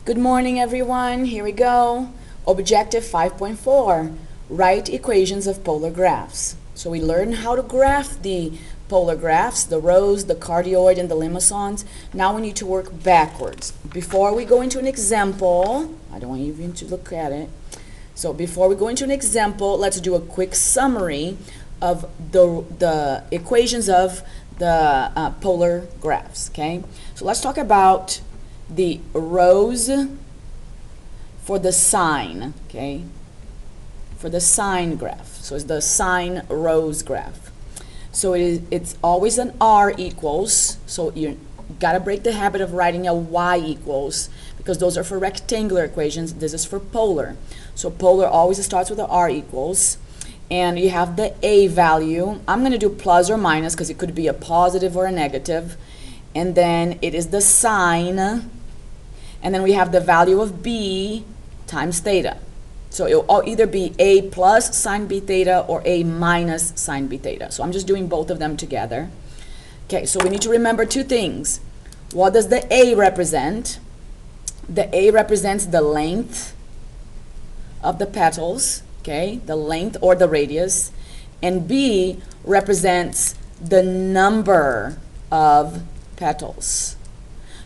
Good morning, everyone. Here we go. Objective 5.4, write equations of polar graphs. So we learned how to graph the polar graphs, the rows, the cardioid, and the limosons. Now we need to work backwards. Before we go into an example, I don't want you even to look at it. So before we go into an example, let's do a quick summary of the equations of the polar graphs, okay? So let's talk about the rows for the sine, okay? For the sine graph. So it's the sine rows graph. So it's always an R equals, so you gotta break the habit of writing a Y equals, because those are for rectangular equations, this is for polar. So polar always starts with a R equals, and you have the A value. I'm going to do plus or minus because it could be a positive or a negative. And then it is the sine, and then we have the value of B times theta. So it will either be A plus sine B theta or A minus sine B theta. So I'm just doing both of them together. Okay, so we need to remember two things. What does the A represent? The A represents the length of the petals, okay, the length or the radius, and B represents the number of petals.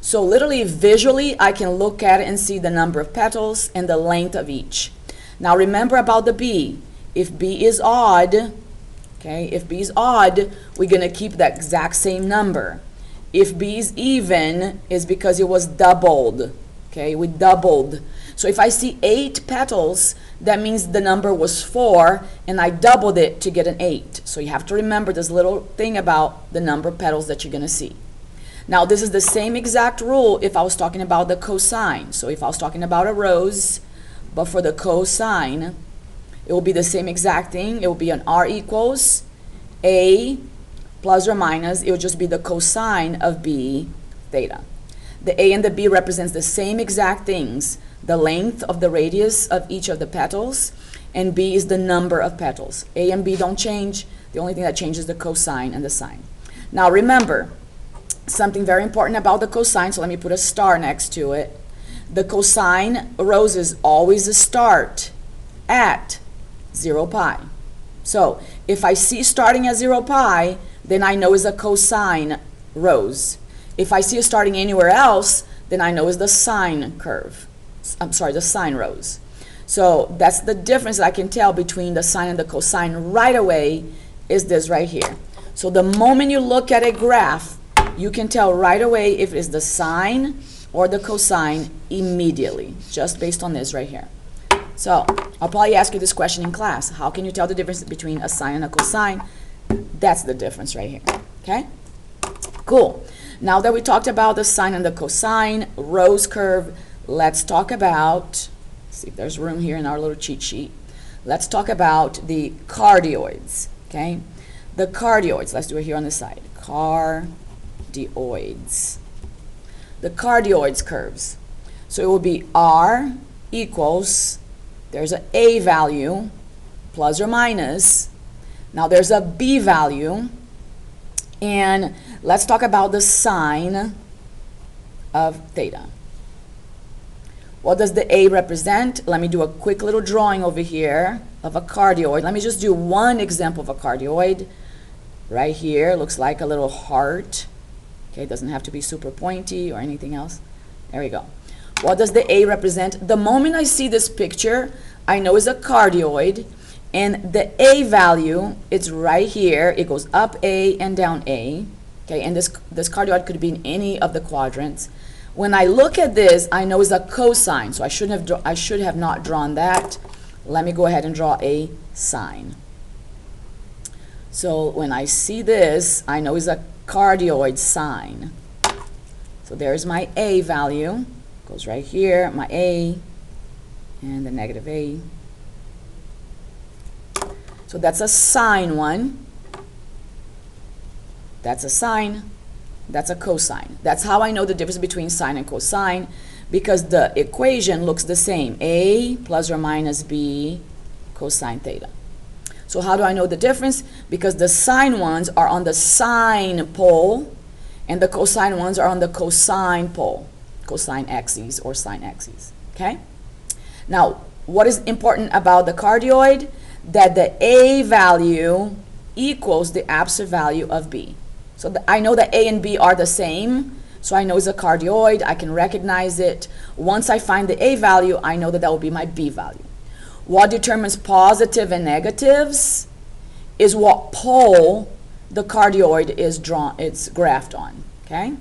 So literally, visually, I can look at it and see the number of petals and the length of each. Now remember about the B. If B is odd, okay, if B is odd, we're going to keep that exact same number. If B is even, is because it was doubled, okay, we doubled. So if I see 8 petals, that means the number was 4, and I doubled it to get an 8. So you have to remember this little thing about the number of petals that you're going to see. Now this is the same exact rule if I was talking about the cosine. So if I was talking about a rose, but for the cosine, it will be the same exact thing. It will be an R equals A plus or minus. It will just be the cosine of B theta. The A and the B represents the same exact things. The length of the radius of each of the petals, and B is the number of petals. A and B don't change. The only thing that changes is the cosine and the sine. Now remember, something very important about the cosine, so let me put a star next to it. The cosine roses always start at 0 pi. So if I see starting at 0 pi, then I know it's a cosine rose. If I see it starting anywhere else, then I know it's the sine curve. I'm sorry, the sine rows. So that's the difference that I can tell between the sine and the cosine right away is this right here. So the moment you look at a graph, you can tell right away if it's the sine or the cosine immediately, just based on this right here. So I'll probably ask you this question in class. How can you tell the difference between a sine and a cosine? That's the difference right here, okay? Cool. Now that we talked about the sine and the cosine, rose curve, let's talk about, see if there's room here in our little cheat sheet. Let's talk about the cardioids, okay? The cardioids, let's do it here on the side. Cardioids. The cardioids curves. So it will be R equals, there's an A value, plus or minus. Now there's a B value. And let's talk about the sine of theta. What does the A represent? Let me do a quick little drawing over here of a cardioid. Let me just do one example of a cardioid. Right here, looks like a little heart. Okay, it doesn't have to be super pointy or anything else. There we go. What does the A represent? The moment I see this picture, I know it's a cardioid. And the A value, it's right here. It goes up A and down A. Okay, and this cardioid could be in any of the quadrants. When I look at this, I know it's a cosine, so I should have not drawn that. Let me go ahead and draw a sine. So when I see this, I know it's a cardioid sine. So there's my A value. Goes right here, my A, and the negative A. So that's a sine one. That's a sine. That's a cosine. That's how I know the difference between sine and cosine, because the equation looks the same. A plus or minus B cosine theta. So how do I know the difference? Because the sine ones are on the sine pole and the cosine ones are on the cosine pole. cosine axes or sine axes, okay? Now, what is important about the cardioid? That the A value equals the absolute value of B. So I know that A and B are the same, so I know it's a cardioid, I can recognize it. Once I find the A value, I know that that will be my B value. What determines positive and negatives is what pole the cardioid is it's graphed on, okay?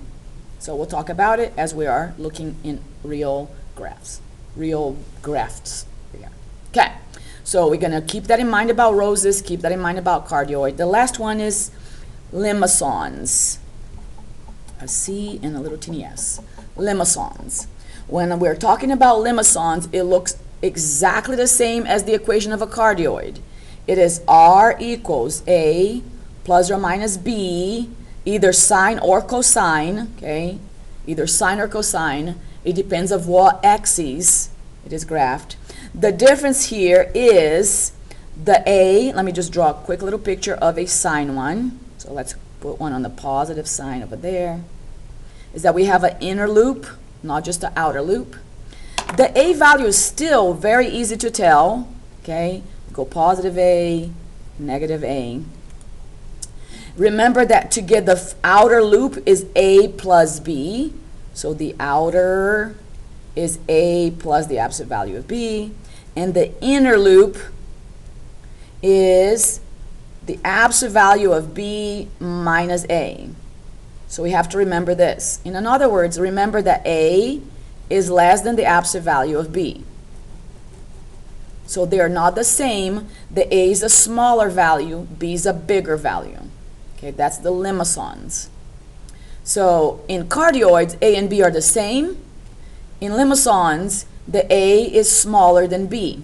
So we'll talk about it as we are looking in real graphs, real grafts here. Okay, so we're gonna keep that in mind about roses, keep that in mind about cardioid. The last one is limosons. A C and a little teeny s. Limosons. When we're talking about limosons, it looks exactly the same as the equation of a cardioid. It is R equals A plus or minus B, either sine or cosine, okay? Either sine or cosine. It depends of what axis it is graphed. The difference here is the A, let me just draw a quick little picture of a sine one. So let's put one on the positive sign over there, is that we have an inner loop, not just an outer loop. The A value is still very easy to tell, okay? Go positive A, negative A. Remember that to get the outer loop is A plus B, so the outer is A plus the absolute value of B, and the inner loop is the absolute value of B minus A. So we have to remember this. In other words, remember that A is less than the absolute value of B. So they are not the same. The A is a smaller value, B is a bigger value. Okay, that's the limosons. So in cardioids, A and B are the same. In limosons, the A is smaller than B.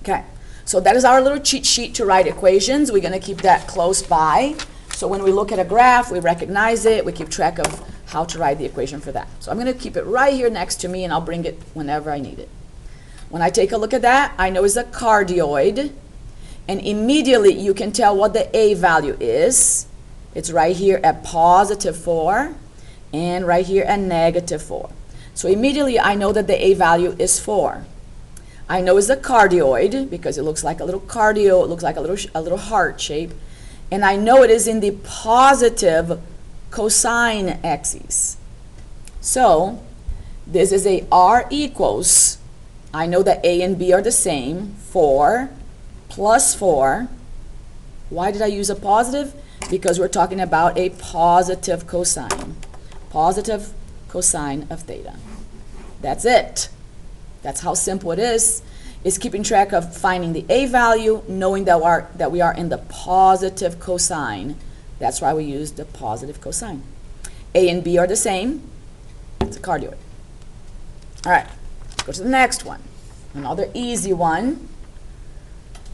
Okay, so that is our little cheat sheet to write equations. We're going to keep that close by. So when we look at a graph, we recognize it, we keep track of how to write the equation for that. So I'm going to keep it right here next to me, and I'll bring it whenever I need it. When I take a look at that, I know it's a cardioid, and immediately you can tell what the A value is. It's right here at positive 4, and right here at negative 4. So immediately I know that the A value is 4. I know it's a cardioid because it looks like a little cardio, it looks like a little heart shape. And I know it is in the positive cosine axis. So this is a R equals, I know that A and B are the same, 4 plus 4. Why did I use a positive? Because we're talking about a positive cosine of theta. That's it. That's how simple it is. It's keeping track of finding the A value, knowing that we are in the positive cosine. That's why we use the positive cosine. A and B are the same. It's a cardioid. All right, let's go to the next one. Another easy one.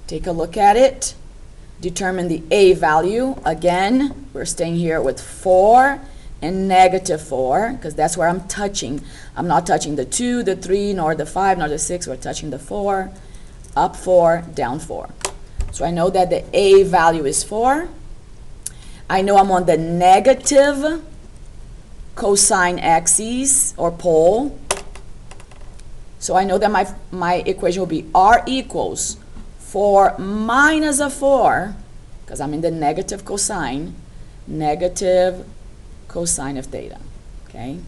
Take a look at it. Determine the A value. Again, we're staying here with 4 and negative 4, because that's where I'm touching. I'm not touching the 2, the 3, nor the 5, nor the 6. We're touching the 4, up 4, down 4. So I know that the A value is 4. I know I'm on the negative cosine axis, or pole. So I know that my equation will be R equals 4 minus a 4, because I'm in the negative cosine of theta, okay?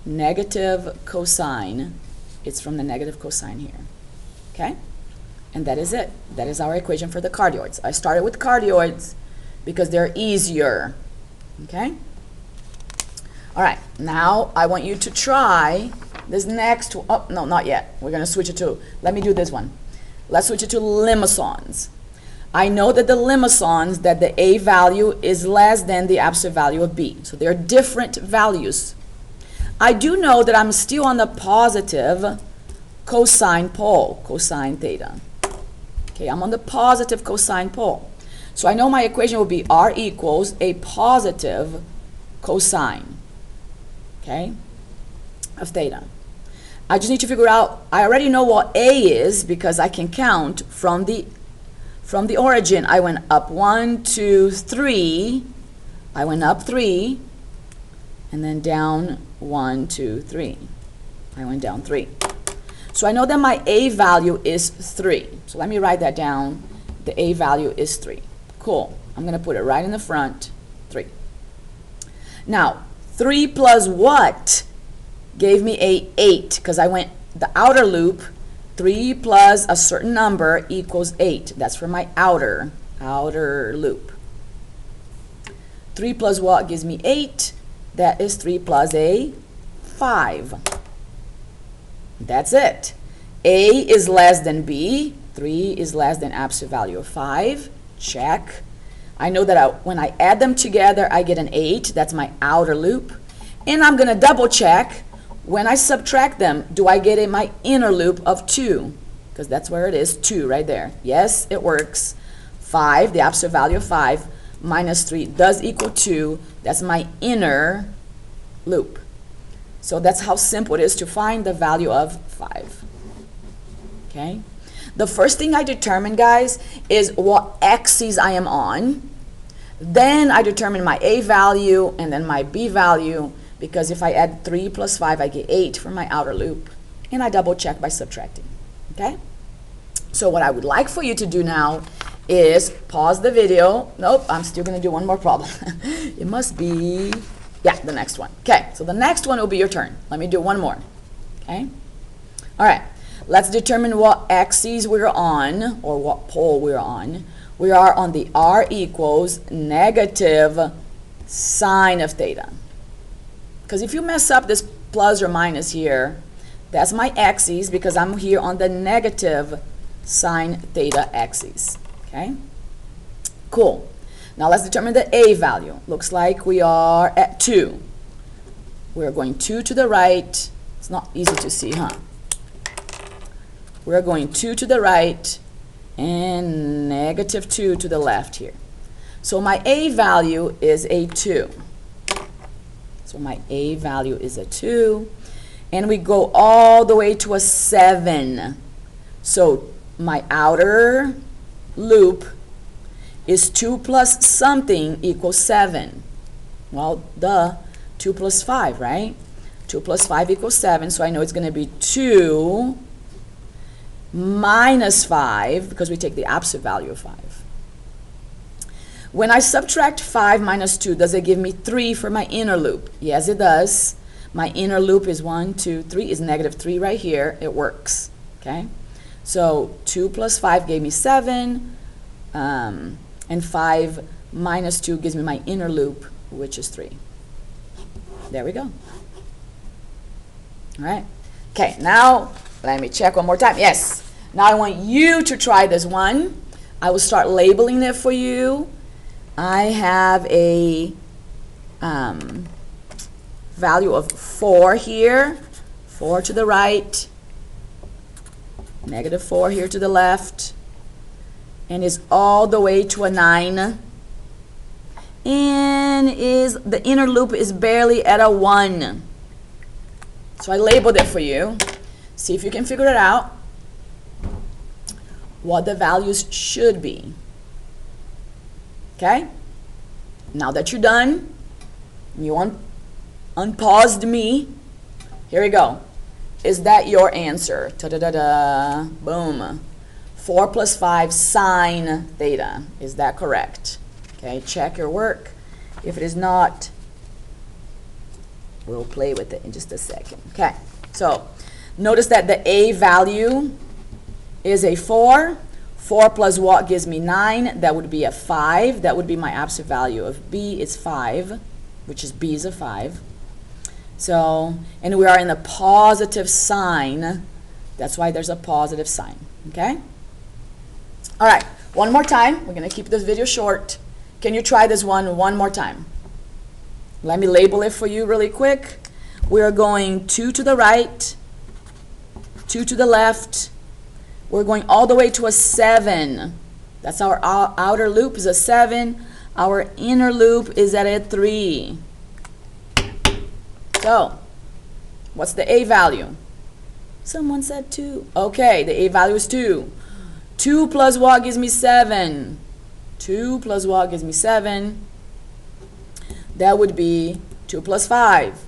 Negative cosine, it's from the negative cosine here, okay? And that is it. That is our equation for the cardioids. I started with cardioids because they're easier, okay? All right, now I want you to try this next one. Oh, no, not yet. We're gonna switch it to, let me do this one. Let's switch it to limosons. I know that the limosons, that the A value is less than the absolute value of B. So they're different values. I do know that I'm still on the positive cosine pole, cosine theta. Okay, I'm on the positive cosine pole. So I know my equation will be R equals a positive cosine, okay, of theta. I just need to figure out, I already know what A is because I can count from the origin. I went up 1, 2, 3. I went up 3, and then down 1, 2, 3. I went down 3. So I know that my A value is 3. So let me write that down. The A value is 3. Cool. I'm going to put it right in the front, 3. Now, 3 plus what gave me a 8? Because I went the outer loop. 3 plus a certain number equals 8. That's for my outer loop. 3 plus what gives me 8? That is 3 plus a 5. That's it. A is less than B. 3 is less than absolute value of 5. Check. I know that when I add them together, I get an 8. That's my outer loop. And I'm going to double check. When I subtract them, do I get in my inner loop of 2? Because that's where it is, 2 right there. Yes, it works. 5, the absolute value of 5, minus 3 does equal 2. That's my inner loop. So that's how simple it is to find the value of 5. Okay? The first thing I determine, guys, is what axis I am on. Then I determine my A value and then my B value, because if I add 3 plus 5, I get 8 for my outer loop. And I double check by subtracting. Okay? So what I would like for you to do now is pause the video. Nope, I'm still going to do one more problem. It must be, yeah, the next one. Okay, so the next one will be your turn. Let me do one more. Okay? All right. Let's determine what axis we're on, or what pole we're on. We are on the r equals negative sine of theta. Because if you mess up this plus or minus here, that's my axis, because I'm here on the negative sine theta axis. Okay? Cool. Now let's determine the A value. Looks like we are at 2. We're going 2 to the right. It's not easy to see, huh? We're going 2 to the right and negative 2 to the left here. So my A value is a 2. So my A value is a 2. And we go all the way to a 7. So my outer loop is 2 plus something equals 7. Well, duh, 2 plus 5, right? 2 plus 5 equals 7, so I know it's going to be 2 minus 5, because we take the absolute value of 5. When I subtract 5 minus 2, does it give me 3 for my inner loop? Yes, it does. My inner loop is 1, 2, 3, is negative 3 right here. It works, okay? So 2 plus 5 gave me 7, and 5 minus 2 gives me my inner loop, which is 3. There we go. All right. Okay, now let me check one more time. Yes. Now I want you to try this one. I will start labeling it for you. I have a value of 4 here, 4 to the right, negative 4 here to the left, and is all the way to a 9. And is the inner loop is barely at a 1. So I labeled it for you. See if you can figure it out, what the values should be. Okay? Now that you're done, you unpaused me. Here we go. Is that your answer? Ta-da-da-da. Boom. 4 plus 5 sine theta. Is that correct? Okay, check your work. If it is not, we'll play with it in just a second. Okay, so notice that the A value is a 4. 4 plus what gives me 9? That would be a 5. That would be my absolute value of B is 5, which is B is a 5. So, and we are in the positive sign. That's why there's a positive sign. Okay? All right, one more time. We're going to keep this video short. Can you try this one more time? Let me label it for you really quick. We are going 2 to the right, 2 to the left. We're going all the way to a 7. That's our outer loop is a 7. Our inner loop is at a 3. So, what's the A value? Someone said 2. Okay, the A value is 2. 2 plus what gives me 7? 2 plus what gives me 7? That would be 2 plus 5.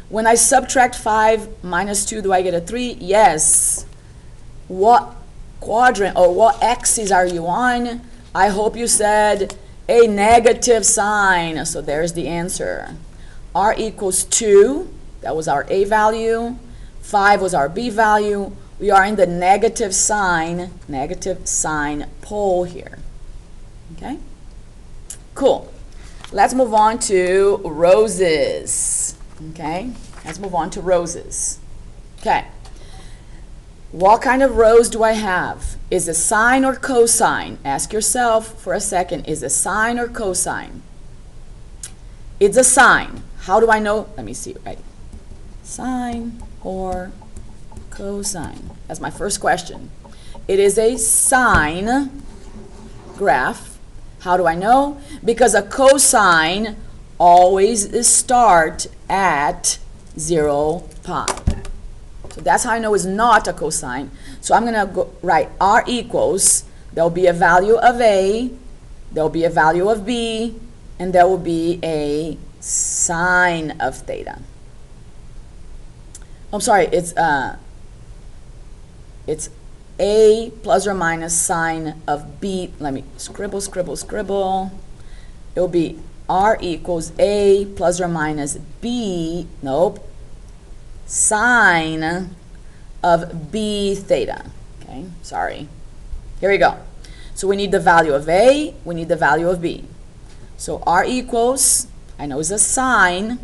When I subtract 5 minus 2, do I get a 3? Yes. What quadrant or what axis are you on? I hope you said a negative sign. So there's the answer. R equals 2. That was our A value. 5 was our B value. We are in the negative sign pole here. Okay? Cool. Let's move on to roses. Okay? Let's move on to roses. Okay. What kind of rose do I have? Is it sine or cosine? Ask yourself for a second. Is it sine or cosine? It's a sine. How do I know? Let me see. Ready? Sine or cosine? That's my first question. It is a sine graph. How do I know? Because a cosine always starts at 0 pi. So that's how I know it's not a cosine. So I'm going to write R equals, there will be a value of A, there will be a value of B, and there will be a sine of theta. I'm sorry, it's A plus or minus sine of B. Let me scribble. It will be R equals A plus or minus B, nope, sine of B theta. Okay, sorry. Here we go. So we need the value of A, we need the value of B. So R equals, I know it's a sine.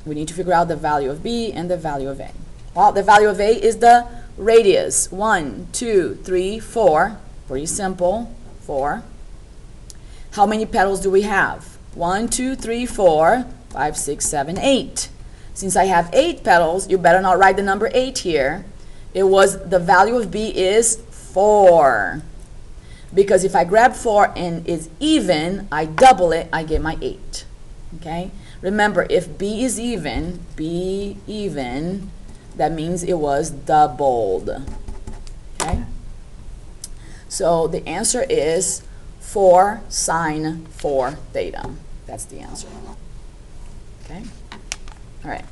We need to figure out the value of B and the value of A. Well, the value of A is the radius. 1, 2, 3, 4. Pretty simple. 4. How many petals do we have? 1, 2, 3, 4, 5, 6, 7, 8. Since I have 8 petals, you better not write the number 8 here. It was, the value of B is 4. Because if I grab 4 and is even, I double it, I get my 8. Okay? Remember, if B is even, that means it was doubled. Okay? So the answer is 4 sine 4 theta. That's the answer. Okay? All right.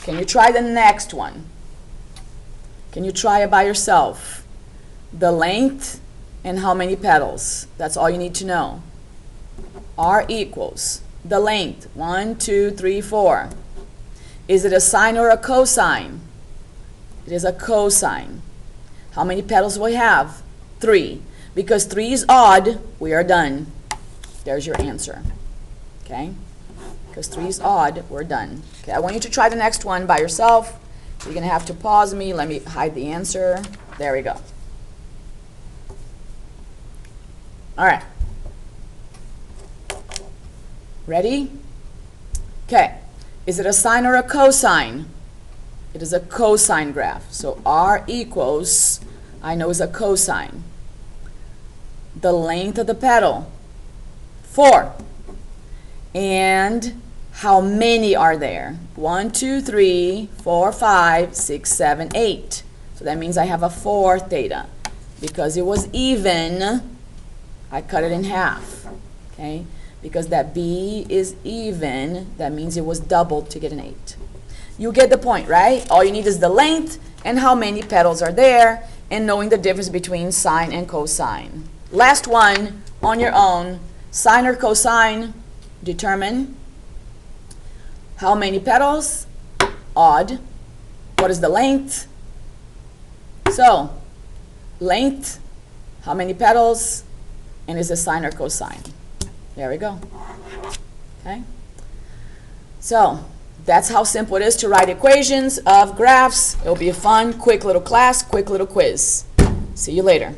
Can you try the next one? Can you try it by yourself? The length and how many petals. That's all you need to know. R equals the length. 1, 2, 3, 4. Is it a sine or a cosine? It is a cosine. How many petals do we have? 3. Because 3 is odd, we are done. There's your answer. Okay? Because 3 is odd, we're done. Okay, I want you to try the next one by yourself. You're going to have to pause me. Let me hide the answer. There we go. All right. Ready? Okay. Is it a sine or a cosine? It is a cosine graph. So R equals, I know is a cosine. The length of the petal, 4. And how many are there? 1, 2, 3, 4, 5, 6, 7, 8. So that means I have a 4 theta. Because it was even, I cut it in half. Okay? Because that B is even, that means it was doubled to get an 8. You get the point, right? All you need is the length and how many petals are there and knowing the difference between sine and cosine. Last one on your own. Sine or cosine, determine how many petals, odd. What is the length? So, length, how many petals, and is it sine or cosine? There we go. Okay? So, that's how simple it is to write equations of graphs. It'll be a fun, quick little class, quick little quiz. See you later.